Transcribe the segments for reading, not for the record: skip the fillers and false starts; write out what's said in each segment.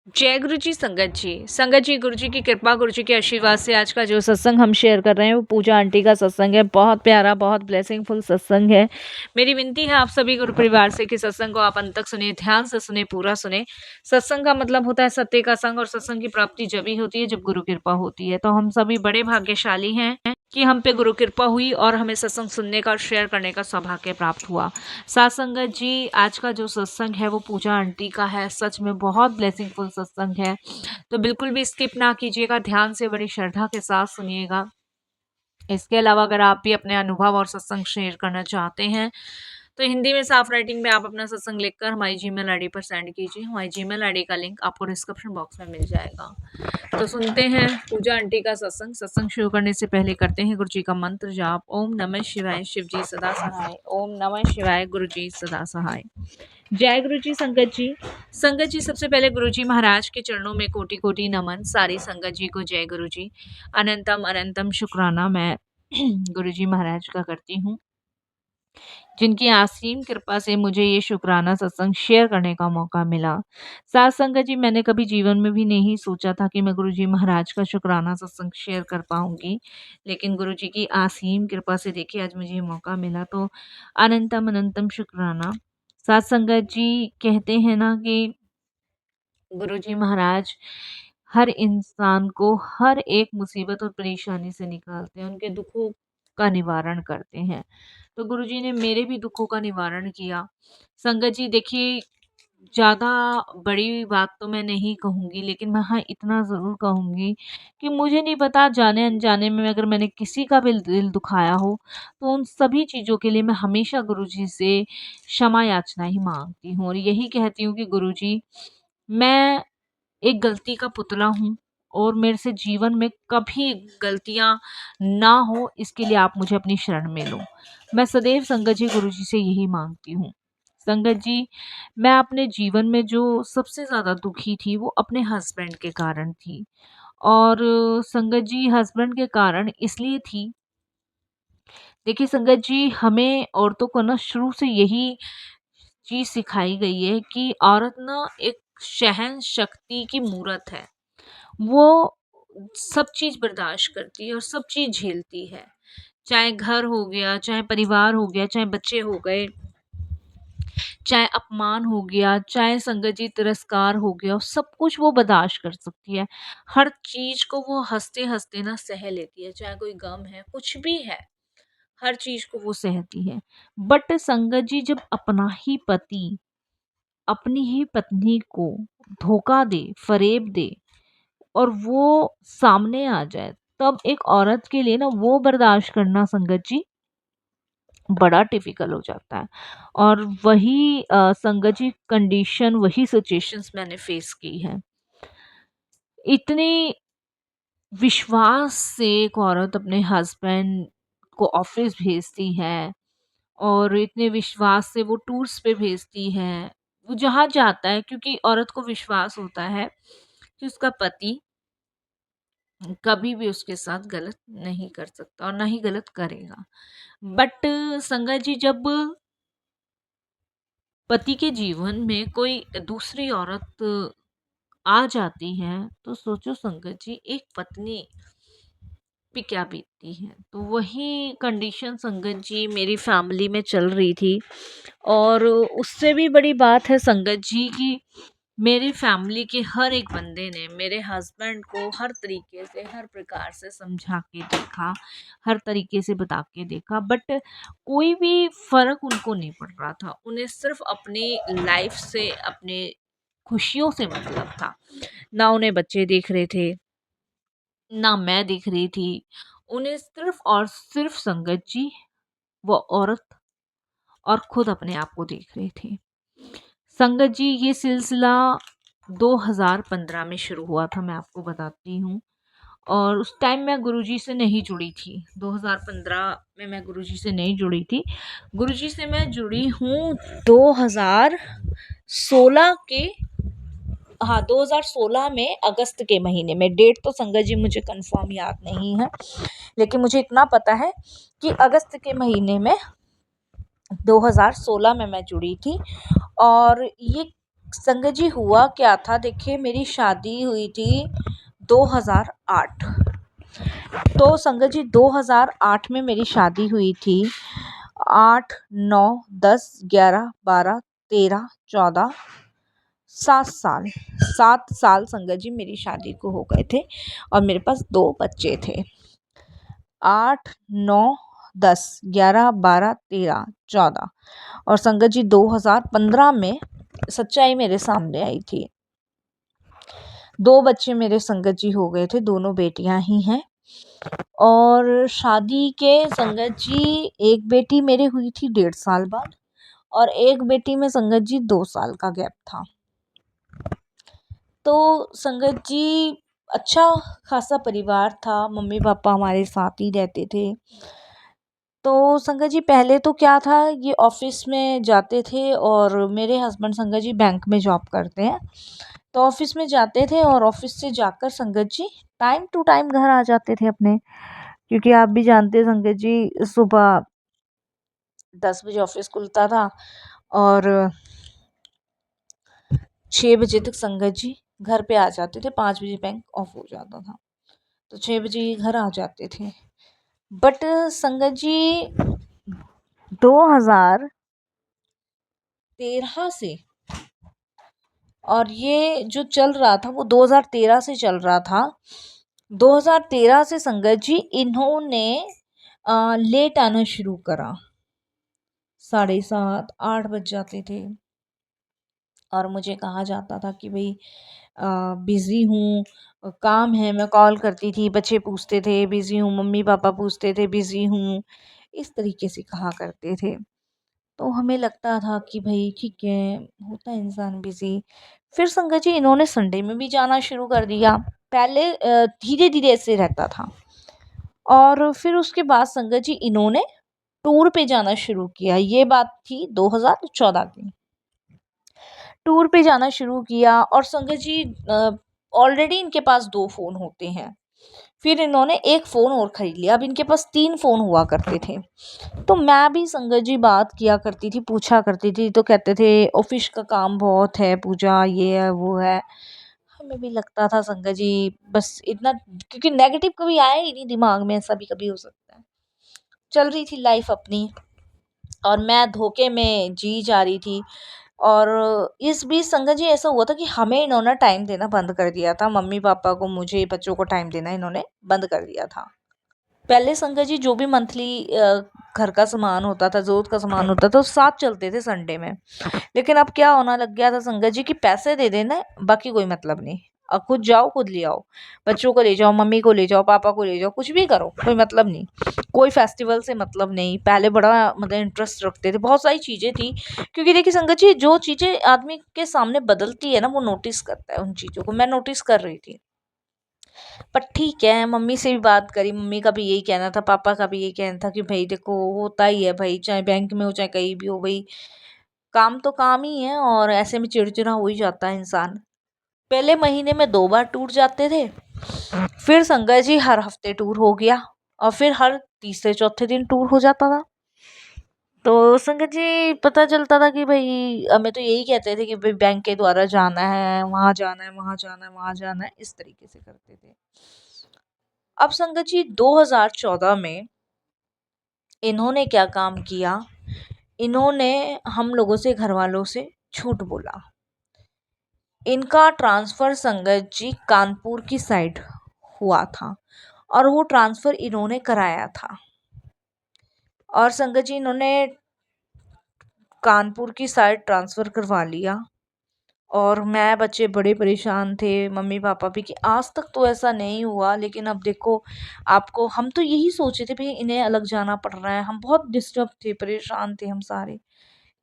जय गुरु जी संगत जी गुरु जी की कृपा गुरु जी के आशीर्वाद से आज का जो सत्संग हम शेयर कर रहे हैं वो पूजा आंटी का सत्संग है। बहुत प्यारा, बहुत ब्लेसिंगफुल सत्संग है। मेरी विनती है आप सभी गुरु परिवार से कि सत्संग को आप अंत तक सुने, ध्यान से सुने, पूरा सुने। सत्संग का मतलब होता है सत्य का संग, और सत्संग की प्राप्ति जब ही होती है जब गुरु कृपा होती है। तो हम सभी बड़े भाग्यशाली हैं कि हम पे गुरु कृपा हुई और हमें सत्संग सुनने का और शेयर करने का सौभाग्य प्राप्त हुआ। साथ संगत जी, आज का जो सत्संग है वो पूजा आंटी का है। सच में बहुत ब्लेसिंगफुल सत्संग है, तो बिल्कुल भी स्किप ना कीजिएगा, ध्यान से बड़ी श्रद्धा के साथ सुनिएगा। इसके अलावा अगर आप भी अपने अनुभव और सत्संग शेयर करना चाहते हैं तो हिंदी में साफ राइटिंग में आप अपना सत्संग लिखकर हमारी जीमेल आईडी पर सेंड कीजिए। हमारी जीमेल आईडी का लिंक आपको डिस्क्रिप्शन बॉक्स में मिल जाएगा। तो सुनते हैं पूजा आंटी का सत्संग। सत्संग शुरू करने से पहले करते हैं गुरु जी का मंत्र जाप। ओम नमः शिवाय, शिव जी सदा सहाय। ओम नमः शिवाय, गुरु जी सदा सहाय। जय गुरु जी संगत जी। संगत जी, सबसे पहले गुरु जी महाराज के चरणों में कोटि कोटि नमन। सारी संगत जी को जय गुरु जी। अनंतम अनंतम शुक्राना मैं गुरु जी महाराज का करती हूँ, जिनकी असीम कृपा से मुझे ये शुक्राना सत्संग शेयर करने का मौका मिला। साथ संगत जी, मैंने कभी जीवन में भी नहीं सोचा था कि मैं गुरु जी महाराज का शुक्राना सत्संग शेयर कर पाऊंगी, लेकिन गुरु जी की असीम कृपा से देखिए आज मुझे ये मौका मिला, तो अनंतम अनंतम शुक्राना। साथ संगत जी, कहते हैं ना कि गुरु जी महाराज हर इंसान को हर एक मुसीबत और परेशानी से निकालते हैं, उनके दुखों का निवारण करते हैं। तो गुरुजी ने मेरे भी दुखों का निवारण किया। संगत जी देखिए, ज़्यादा बड़ी बात तो मैं नहीं कहूँगी, लेकिन मैं हाँ इतना ज़रूर कहूँगी कि मुझे नहीं पता जाने अनजाने में अगर मैंने किसी का भी दिल दुखाया हो, तो उन सभी चीज़ों के लिए मैं हमेशा गुरुजी से क्षमा याचना ही माँगती हूँ और यही कहती हूँ कि गुरुजी, मैं एक गलती का पुतला हूँ और मेरे से जीवन में कभी गलतियाँ ना हो, इसके लिए आप मुझे अपनी शरण में लो। मैं सदैव संगत जी गुरु जी से यही मांगती हूँ। संगत जी, मैं अपने जीवन में जो सबसे ज़्यादा दुखी थी वो अपने हस्बैंड के कारण थी, और संगत जी हस्बैंड के कारण इसलिए थी, देखिए संगत जी, हमें औरतों को ना शुरू से यही चीज़ सिखाई गई है कि औरत ना एक सहन शक्ति की मूरत है। वो सब चीज़ बर्दाश्त करती है और सब चीज़ झेलती है। चाहे घर हो गया, चाहे परिवार हो गया, चाहे बच्चे हो गए, चाहे अपमान हो गया, चाहे संगत जी तिरस्कार हो गया, सब कुछ वो बर्दाश्त कर सकती है। हर चीज़ को वो हँसते-हँसते ना सह लेती है, चाहे कोई गम है, कुछ भी है, हर चीज़ को वो सहती है। बट संगत जी, जब अपना ही पति अपनी ही पत्नी को धोखा दे, फ़रेब दे और वो सामने आ जाए, तब एक औरत के लिए ना वो बर्दाश्त करना संगत जी बड़ा डिफ़िकल्ट हो जाता है। और वही संगत जी कंडीशन, वही सिचुएशंस मैंने फ़ेस की है। इतनी विश्वास से एक औरत अपने हस्बैंड को ऑफ़िस भेजती है और इतने विश्वास से वो टूर्स पे भेजती है। वो जहाँ जाता है, क्योंकि औरत को विश्वास होता है कि उसका पति कभी भी उसके साथ गलत नहीं कर सकता और ना ही गलत करेगा। बट संगत जी, जब पति के जीवन में कोई दूसरी औरत आ जाती है, तो सोचो संगत जी एक पत्नी पे क्या बीतती है। तो वही कंडीशन संगत जी मेरी फैमिली में चल रही थी, और उससे भी बड़ी बात है संगत जी की मेरी फैमिली के हर एक बंदे ने मेरे हस्बैंड को हर तरीके से, हर प्रकार से समझा के देखा, हर तरीके से बता के देखा, बट कोई भी फ़र्क उनको नहीं पड़ रहा था। उन्हें सिर्फ़ अपनी लाइफ़ से, अपने खुशियों से मतलब था। ना उन्हें बच्चे दिख रहे थे, ना मैं दिख रही थी। उन्हें सिर्फ़ और सिर्फ़ संगत जी वो औरत और खुद अपने आप को देख रहे थे। संगत जी, ये सिलसिला 2015 में शुरू हुआ था, मैं आपको बताती हूँ, और उस टाइम मैं गुरुजी से नहीं जुड़ी थी। 2015 में मैं गुरुजी से नहीं जुड़ी थी। गुरुजी से मैं जुड़ी हूँ 2016 के, हाँ 2016 में अगस्त के महीने में। डेट तो संगत जी मुझे कंफर्म याद नहीं है, लेकिन मुझे इतना पता है कि अगस्त के महीने में 2016 में मैं जुड़ी थी। और ये संगत जी हुआ क्या था, देखिए मेरी शादी हुई थी 2008। तो संगत जी 2008 में मेरी शादी हुई थी। 8, 9, 10, 11, 12, 13, 14, 7 साल, 7 साल संगत जी मेरी शादी को हो गए थे और मेरे पास 2 बच्चे थे। 8, 9, 10, 11, 12, 13, 14 और संगत जी 2015 में सच्चाई मेरे सामने आई थी। 2 बच्चे मेरे संगत जी हो गए थे, दोनों बेटियां ही हैं। और शादी के संगत जी एक बेटी मेरी हुई थी 1.5 साल बाद और एक बेटी में संगत जी 2 साल का गैप था। तो संगत जी अच्छा खासा परिवार था, मम्मी पापा हमारे साथ ही रहते थे। तो संगत जी पहले तो क्या था, ये ऑफिस में जाते थे और मेरे हस्बैंड संगत जी बैंक में जॉब करते हैं। तो ऑफिस में जाते थे और ऑफिस से जाकर संगत जी टाइम टू टाइम घर आ जाते थे अपने, क्योंकि आप भी जानते हैं संगत जी सुबह 10 बजे ऑफिस खुलता था और 6 बजे तक संगत जी घर पे आ जाते थे। 5 बजे बैंक ऑफ हो जाता था, तो 6 बजे ये घर आ जाते थे। बट संगत जी 2013 से, और ये जो चल रहा था वो 2013 से चल रहा था। 2013 से संगत जी इन्होंने लेट आना शुरू करा। 7:30, 8 बज जाते थे और मुझे कहा जाता था कि भाई बिज़ी हूँ, काम है। मैं कॉल करती थी, बच्चे पूछते थे बिज़ी हूँ, मम्मी पापा पूछते थे बिज़ी हूँ, इस तरीके से कहा करते थे। तो हमें लगता था कि भाई ठीक है, होता है इंसान बिज़ी। फिर संगत जी इन्होंने संडे में भी जाना शुरू कर दिया। पहले धीरे धीरे ऐसे रहता था और फिर उसके बाद संगत जी इन्होंने टूर पे जाना शुरू किया। ये बात थी 2014 की। टूर पे जाना शुरू किया और संगत जी ऑलरेडी इनके पास 2 फ़ोन होते हैं। फिर इन्होंने एक फ़ोन और खरीद लिया। अब इनके पास 3 फ़ोन हुआ करते थे। तो मैं भी संगत जी बात किया करती थी, पूछा करती थी, तो कहते थे ऑफिस का काम बहुत है पूजा, ये है वो है। हमें भी लगता था संगत जी बस इतना, क्योंकि नेगेटिव कभी आया ही नहीं दिमाग में, ऐसा भी कभी हो सकता है। चल रही थी लाइफ अपनी और मैं धोखे में जी जा रही थी। और इस बीच संगत जी ऐसा हुआ था कि हमें इन्होंने टाइम देना बंद कर दिया था। मम्मी पापा को, मुझे, बच्चों को टाइम देना इन्होंने बंद कर दिया था। पहले संगत जी जो भी मंथली घर का सामान होता था, ज़रूरत का सामान होता था, वो साथ चलते थे संडे में। लेकिन अब क्या होना लग गया था संगत जी कि पैसे दे देना, बाकी कोई मतलब नहीं। अब खुद जाओ खुद ले आओ, बच्चों को ले जाओ, मम्मी को ले जाओ, पापा को ले जाओ, कुछ भी करो, कोई मतलब नहीं। कोई फेस्टिवल से मतलब नहीं। पहले बड़ा मतलब इंटरेस्ट रखते थे, बहुत सारी चीज़ें थी। क्योंकि देखिए संगत जी जो चीज़ें आदमी के सामने बदलती है ना, वो नोटिस करता है उन चीज़ों को। मैं नोटिस कर रही थी। पर ठीक है, मम्मी से भी बात करी, मम्मी का भी यही कहना था, पापा का भी यही कहना था कि भाई देखो होता ही है भाई, चाहे बैंक में हो चाहे कहीं भी हो भाई, काम तो काम ही है और ऐसे में चिड़चिड़ा हो ही जाता है इंसान। पहले महीने में 2 बार टूर जाते थे, फिर संगत जी हर हफ्ते टूर हो गया और फिर हर तीसरे चौथे दिन टूर हो जाता था। तो संगत जी पता चलता था कि भाई हमें तो यही कहते थे कि भाई बैंक के द्वारा जाना है, वहाँ जाना है, वहाँ जाना है, वहाँ जाना है, इस तरीके से करते थे। अब संगत जी 2014 में इन्होंने क्या काम किया, इन्होंने हम लोगों से, घर वालों से झूठ बोला। इनका ट्रांसफ़र संगत जी कानपुर की साइड हुआ था और वो ट्रांसफ़र इन्होंने कराया था। और संगत जी इन्होंने कानपुर की साइड ट्रांसफ़र करवा लिया और मैं, बच्चे बड़े परेशान थे, मम्मी पापा भी, कि आज तक तो ऐसा नहीं हुआ, लेकिन अब देखो आपको, हम तो यही सोचे थे भाई इन्हें अलग जाना पड़ रहा है। हम बहुत डिस्टर्ब थे, परेशान थे हम सारे,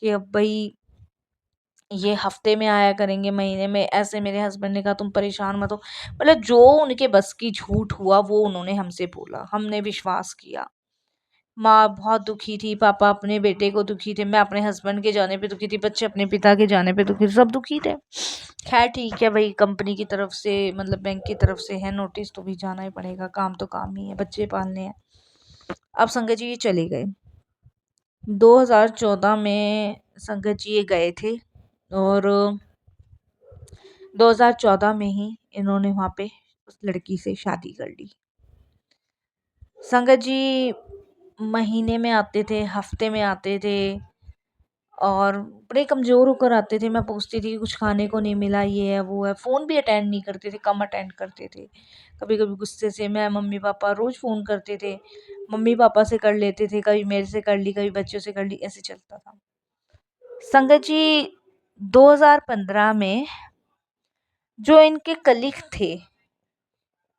कि अब भाई ये हफ्ते में आया करेंगे, महीने में, ऐसे। मेरे हस्बैंड ने कहा तुम परेशान मत हो। मतलब जो उनके बस की झूठ हुआ वो उन्होंने हमसे बोला, हमने विश्वास किया। माँ बहुत दुखी थी, पापा अपने बेटे को दुखी थे, मैं अपने हस्बैंड के जाने पे दुखी थी, बच्चे अपने पिता के जाने पे दुखी थे, सब दुखी थे। खैर ठीक है भाई, कंपनी की तरफ से, मतलब बैंक की तरफ से है नोटिस, तो भी जाना ही पड़ेगा, काम तो काम ही है, बच्चे पालने हैं। अब संगत जी ये चले गए। 2014 में संगत जी ये गए थे और 2014 में ही इन्होंने वहाँ पे उस लड़की से शादी कर ली। संगत जी महीने में आते थे, हफ्ते में आते थे और बड़े कमज़ोर होकर आते थे। मैं पूछती थी कि कुछ खाने को नहीं मिला, ये है वो है। फ़ोन भी अटेंड नहीं करते थे, कम अटेंड करते थे। कभी कभी गुस्से से मैं मम्मी पापा रोज़ फ़ोन करते थे, मम्मी पापा से कर लेते थे, कभी मेरे से कर ली, कभी बच्चों से कर ली, ऐसे चलता था। संगत जी 2015 में जो इनके कलीग थे,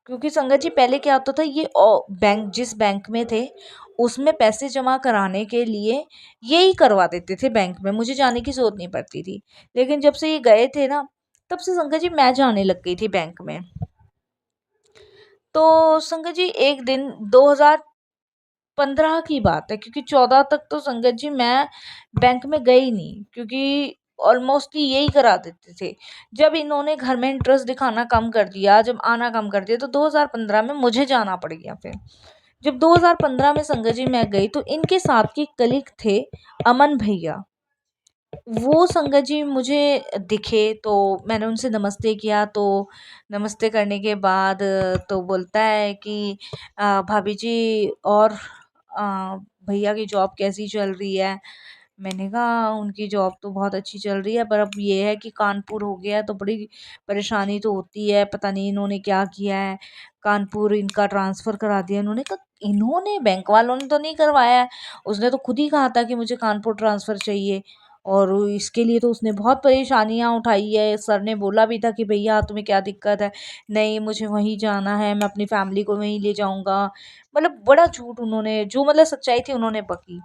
क्योंकि संगत जी पहले क्या होता था, ये बैंक जिस बैंक में थे उसमें पैसे जमा कराने के लिए यही करवा देते थे बैंक में, मुझे जाने की जरूरत नहीं पड़ती थी। लेकिन जब से ये गए थे ना, तब से संगत जी मैं जाने लग गई थी बैंक में। तो संगत जी एक दिन 2015 की बात है, क्योंकि 14 तक तो संगत जी मैं बैंक में गई नहीं, क्योंकि ऑलमोस्ट यही करा देते थे। जब इन्होंने घर में इंटरेस्ट दिखाना कम कर दिया, जब आना कम कर दिया, तो 2015 में मुझे जाना पड़ गया। फिर जब 2015 में संगत जी मैं गई, तो इनके साथ के कलीग थे अमन भैया। वो संगत जी मुझे दिखे तो मैंने उनसे नमस्ते किया। तो नमस्ते करने के बाद तो बोलता है कि भाभी जी, और भैया की जॉब कैसी चल रही है? मैंने कहा उनकी जॉब तो बहुत अच्छी चल रही है, पर अब ये है कि कानपुर हो गया है तो बड़ी परेशानी तो होती है, पता नहीं इन्होंने क्या किया है, कानपुर इनका ट्रांसफ़र करा दिया। इन्होंने कहा इन्होंने, बैंक वालों ने तो नहीं करवाया है, उसने तो खुद ही कहा था कि मुझे कानपुर ट्रांसफ़र चाहिए, और इसके लिए तो उसने बहुत परेशानियाँ उठाई है। सर ने बोला भी था कि भैया तुम्हें क्या दिक्कत है? नहीं मुझे वहीं जाना है, मैं अपनी फैमिली को वहीं ले जाऊँगा। मतलब बड़ा झूठ उन्होंने, जो मतलब सच्चाई थी उन्होंने बकी।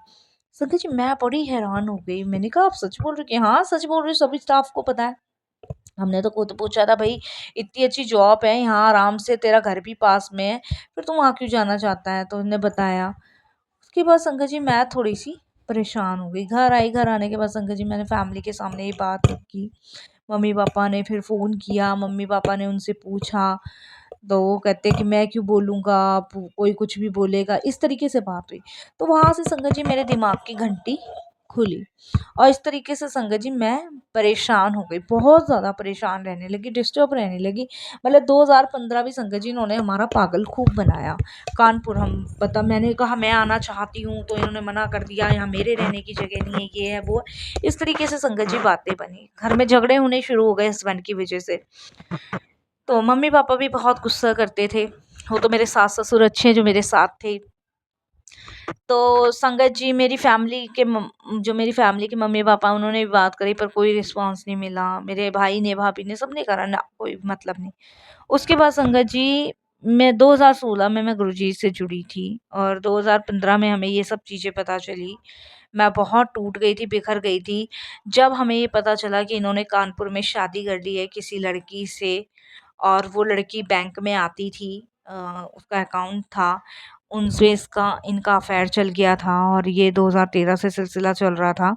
संगत जी मैं बड़ी हैरान हो गई। मैंने कहा आप सच बोल रहे हो? कि हाँ सच बोल रही हूँ, सभी स्टाफ को पता है। हमने तो खुद पूछा था, भाई इतनी अच्छी जॉब है यहाँ, आराम से तेरा घर भी पास में है, फिर तू वहाँ क्यों जाना चाहता है? तो उन्होंने बताया। उसके बाद संगत जी मैं थोड़ी सी परेशान हो गई। घर आई, घर आने के बाद संगत जी मैंने फैमिली के सामने ये बात की। मम्मी पापा ने फिर फ़ोन किया, मम्मी पापा ने उनसे पूछा, तो वो कहते कि मैं क्यों बोलूँगा, आप कोई कुछ भी बोलेगा, इस तरीके से बात हुई। तो वहाँ से संगत जी मेरे दिमाग की घंटी खुली, और इस तरीके से संगत जी मैं परेशान हो गई, बहुत ज़्यादा परेशान रहने लगी, डिस्टर्ब रहने लगी। मतलब 2015 भी संगत जी इन्होंने हमारा पागल खूब बनाया। कानपुर हम पता, मैंने कहा मैं आना चाहती हूँ तो इन्होंने मना कर दिया, यहाँ मेरे रहने की जगह नहीं है, ये है वो है। इस तरीके से संगत जी बातें बनी, घर में झगड़े होने शुरू हो गए हस्बैंड की वजह से। तो मम्मी पापा भी बहुत गुस्सा करते थे। वो तो मेरे सास ससुर अच्छे हैं जो मेरे साथ थे। तो संगत जी मेरी फैमिली के जो मेरी फैमिली के मम्मी पापा, उन्होंने भी बात करी पर कोई रिस्पांस नहीं मिला। मेरे भाई ने, भाभी ने, सबने करा ना, कोई मतलब नहीं। उसके बाद संगत जी मैं 2016 में मैं गुरुजी से जुड़ी थी, और 2015 में हमें ये सब चीज़ें पता चली। मैं बहुत टूट गई थी, बिखर गई थी। जब हमें ये पता चला कि इन्होंने कानपुर में शादी कर ली है किसी लड़की से, और वो लड़की बैंक में आती थी, उसका अकाउंट था, उनसे इसका इनका अफेयर चल गया था, और ये 2013 से सिलसिला चल रहा था।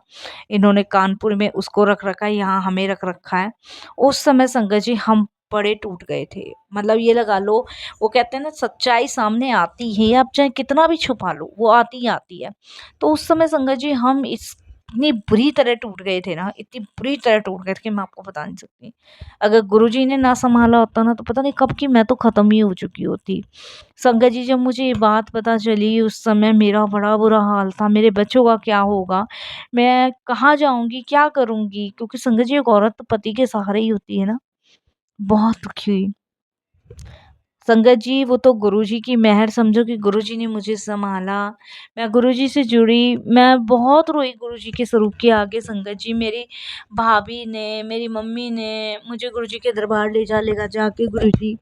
इन्होंने कानपुर में उसको रख रखा है, यहाँ हमें रख रखा है। उस समय संगत जी हम बड़े टूट गए थे। मतलब ये लगा लो, वो कहते हैं ना सच्चाई सामने आती है, आप चाहे कितना भी छुपा लो वो आती ही आती है। तो उस समय संगत जी हम इतनी बुरी तरह टूट गए थे ना, इतनी बुरी तरह टूट गए थे कि मैं आपको बता नहीं सकती। अगर गुरुजी ने ना संभाला होता ना, तो पता नहीं कब की मैं तो ख़त्म ही हो चुकी होती। संगत जी जब मुझे ये बात पता चली, उस समय मेरा बड़ा बुरा हाल था। मेरे बच्चों का क्या होगा? मैं कहाँ जाऊँगी? क्या करूँगी? क्योंकि संगत जी एक औरत तो पति के सहारे ही होती है ना। बहुत दुखी हुई। संगत जी वो तो गुरुजी की मेहर समझो कि गुरुजी ने मुझे सँभाला। मैं गुरुजी से जुड़ी, मैं बहुत रोई गुरुजी के स्वरूप के आगे। संगत जी मेरी भाभी ने, मेरी मम्मी ने मुझे गुरुजी के दरबार ले जा के, गुरुजी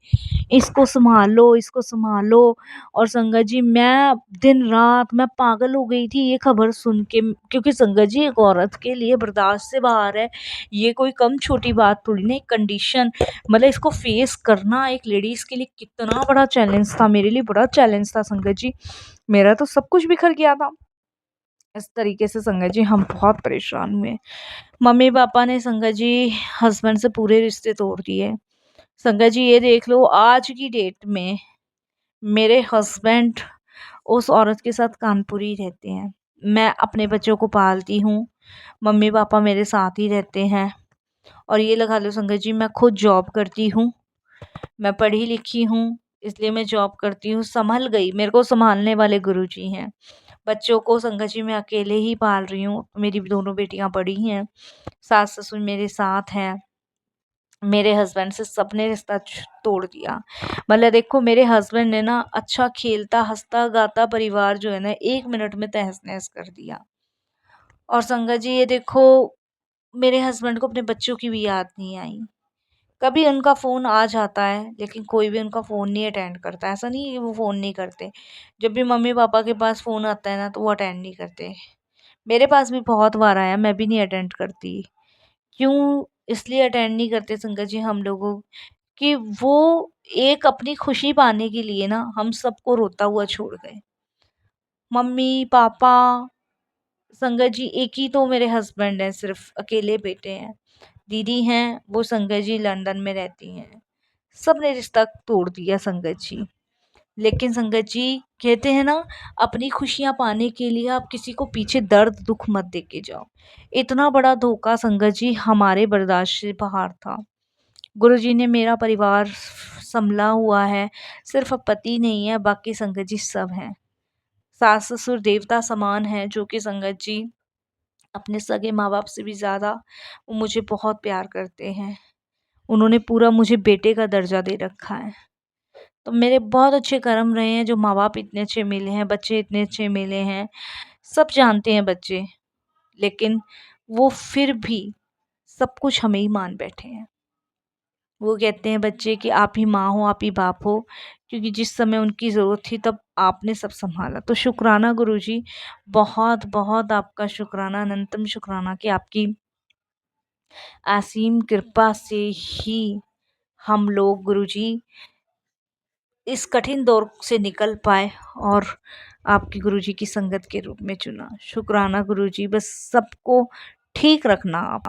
इसको सँभालो, इसको सँभालो। और संगत जी मैं दिन-रात मैं पागल हो गई थी ये खबर सुन के, क्योंकि संगत जी एक औरत के लिए बर्दाश्त से बाहर है। ये कोई कम छोटी बात थोड़ी ना, एक कंडीशन, मतलब इसको फेस करना एक लेडीज़ के लिए कितना बड़ा चैलेंज था, मेरे लिए बड़ा चैलेंज था संगत जी। मेरा तो सब कुछ बिखर गया था। इस तरीके से संगत जी हम बहुत परेशान हुए। मम्मी-पापा ने संगत जी हस्बैंड से पूरे रिश्ते तोड़ दिए। संगत जी ये देख लो आज की डेट में मेरे हस्बैंड उस औरत के साथ कानपुर ही रहते हैं। मैं अपने बच्चों को पालती हूँ, मम्मी-पापा मेरे साथ ही रहते हैं। और ये लगा लो संगत जी, मैं खुद जॉब करती हूँ, मैं पढ़ी लिखी हूँ, इसलिए मैं जॉब करती हूँ, संभल गई, मेरे को सँभालने वाले गुरुजी हैं। बच्चों को संगत जी मैं अकेले ही पाल रही हूँ, मेरी दोनों बेटियाँ बड़ी हैं, सास-ससुर मेरे साथ हैं। मेरे हस्बैंड से सबने रिश्ता तोड़ दिया। मतलब देखो, मेरे हस्बैंड ने ना अच्छा खेलता हंसता गाता परिवार जो है ना 1 मिनट में तहस नहस कर दिया। और संगत जी ये देखो, मेरे हस्बैंड को अपने बच्चों की भी याद नहीं आई। कभी उनका फ़ोन आ जाता है, लेकिन कोई भी उनका फ़ोन नहीं अटेंड करता। ऐसा नहीं है कि वो फ़ोन नहीं करते। जब भी मम्मी पापा के पास फ़ोन आता है ना, तो वो अटेंड नहीं करते। मेरे पास भी बहुत बार आया, मैं भी नहीं अटेंड करती। क्यों इसलिए अटेंड नहीं करते संगत जी हम लोगों, कि वो एक अपनी खुशी पाने के लिए ना हम सबको रोता हुआ छोड़ गए। मम्मी पापा, संगत जी एक ही तो मेरे हस्बैंड हैं, सिर्फ अकेले बेटे हैं। दीदी हैं, वो संगत जी लंदन में रहती हैं। सबने रिश्ता तोड़ दिया संगत जी। लेकिन संगत जी कहते हैं ना, अपनी खुशियाँ पाने के लिए आप किसी को पीछे दर्द दुख मत दे के जाओ। इतना बड़ा धोखा संगत जी हमारे बर्दाश्त से बाहर था। गुरुजी ने मेरा परिवार संभला हुआ है, सिर्फ अब पति नहीं है, बाकी संगत जी सब हैं। सास ससुर देवता समान हैं, जो कि संगत जी अपने सगे माँ बाप से भी ज़्यादा वो मुझे बहुत प्यार करते हैं। उन्होंने पूरा मुझे बेटे का दर्जा दे रखा है। तो मेरे बहुत अच्छे कर्म रहे हैं, जो माँ बाप इतने अच्छे मिले हैं, बच्चे इतने अच्छे मिले हैं। सब जानते हैं बच्चे, लेकिन वो फिर भी सब कुछ हमें ही मान बैठे हैं। वो कहते हैं बच्चे कि आप ही माँ हो, आप ही बाप हो, क्योंकि जिस समय उनकी ज़रूरत थी तब आपने सब संभाला। तो शुक्राना गुरुजी, बहुत बहुत आपका शुक्राना, अनंतम शुक्राना कि आपकी असीम कृपा से ही हम लोग गुरुजी इस कठिन दौर से निकल पाए और आपकी गुरुजी की संगत के रूप में चुना। शुक्राना गुरुजी, बस सबको ठीक रखना आप।